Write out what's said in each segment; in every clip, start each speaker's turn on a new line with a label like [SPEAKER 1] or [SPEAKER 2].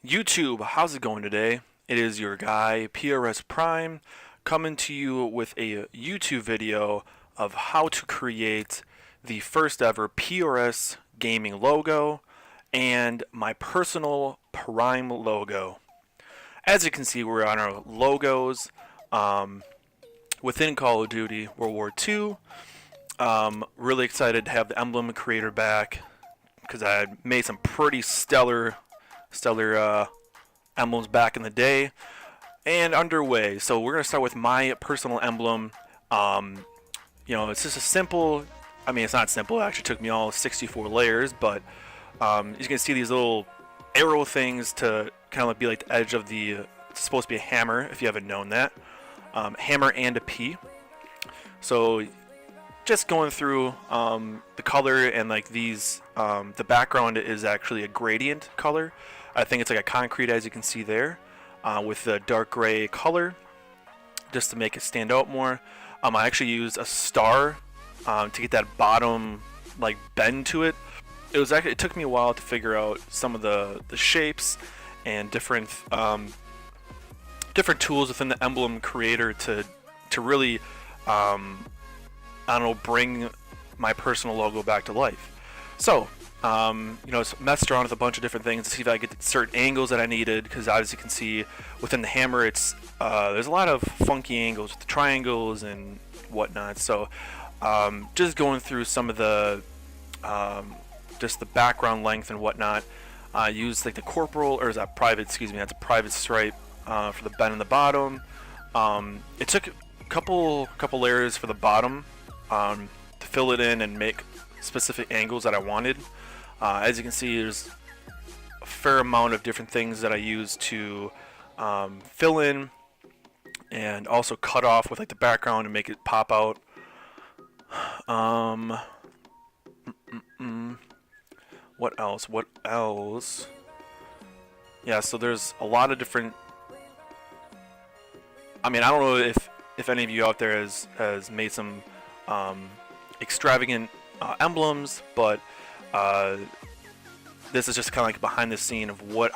[SPEAKER 1] YouTube, how's it going today? It is your guy, PRS Prime, coming to you with a YouTube video of how to create the first ever PRS gaming logo and my personal Prime logo. As you can see, we're on our logos within Call of Duty World War II. Really excited to have the Emblem creator back because I had made some pretty stellar emblems back in the day and underway. So we're gonna start with my personal emblem. It's just a simple, it's not simple, it actually took me all 64 layers, but you can see these little arrow things to kind of be like the edge of the, it's supposed to be a hammer if you haven't known that. Hammer and a P. So just going through the color and like these, the background is actually a gradient color. I think it's like a concrete, as you can see there, with the dark gray color, just to make it stand out more. I actually used a star to get that bottom like bend to it. It took me a while to figure out some of the shapes and different tools within the emblem creator to really bring my personal logo back to life. So messed around with a bunch of different things to see if I get certain angles that I needed, because as you can see within the hammer, it's there's a lot of funky angles with the triangles and whatnot. So just going through some of the just the background length and whatnot. I used like the corporal, or is that private? Excuse me, that's a private stripe for the bend in the bottom. It took a couple layers for the bottom to fill it in and make specific angles that I wanted. As you can see, there's a fair amount of different things that I use to fill in and also cut off with like the background and make it pop out. What else? Yeah, so there's a lot of different, I don't know if any of you out there has made some extravagant emblems, but this is just kind of like behind the scene of what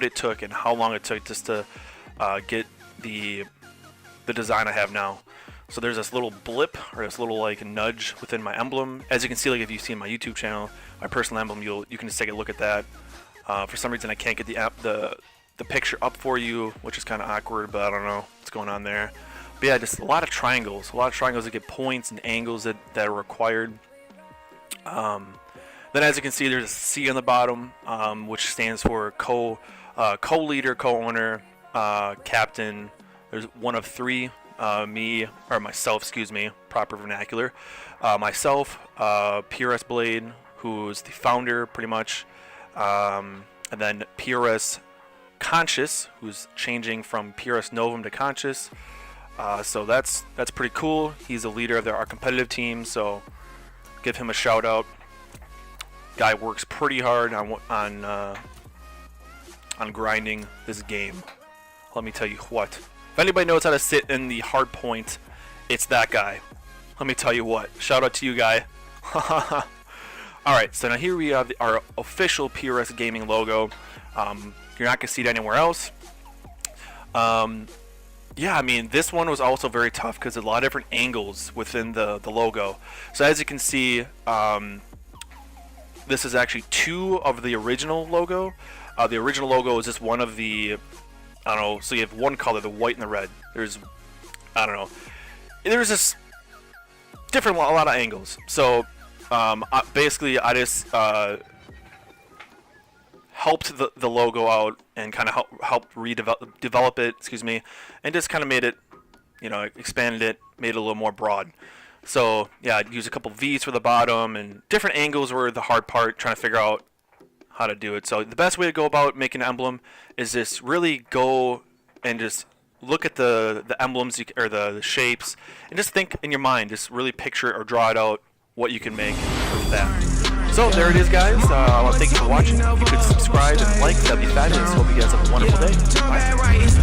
[SPEAKER 1] it took and how long it took just to get the design I have now. So there's this little blip, or this little like nudge within my emblem. As you can see, like if you see my YouTube channel, my personal emblem, you can just take a look at that. For some reason I can't get the picture up for you, which is kind of awkward, but I don't know what's going on there. But yeah, just a lot of triangles that get points and angles that are required. Then as you can see, there's a C on the bottom, which stands for co-leader, co-owner, captain. There's one of three, myself, excuse me, proper vernacular. Myself, PRS Blade, who's the founder pretty much, and then PRS Conscious, who's changing from PRS Novum to Conscious. So that's pretty cool. He's the leader of our competitive team, so give him a shout out. Guy works pretty hard on grinding this game. Let me tell you what. If anybody knows how to sit in the hard point, it's that guy. Let me tell you what. Shout out to you, guy. Alright, so now here we have our official PRS gaming logo. You're not going to see it anywhere else. Yeah, this one was also very tough because a lot of different angles within the logo. So as you can see, this is actually two of the original logo. The original logo is just one of the, so you have one color, the white and the red. There's this a lot of angles. So basically I just helped the logo out and kind of helped develop it, and just kind of made it, expanded it, made it a little more broad. So yeah, I'd use a couple V's for the bottom, and different angles were the hard part, trying to figure out how to do it. So the best way to go about making an emblem is just really go and just look at the emblems or the shapes, and just think in your mind, just really picture or draw it out what you can make with that. So there it is, guys. I want to thank you for watching. If you could subscribe and like, that'd be fabulous. Hope you guys have a wonderful day. Bye.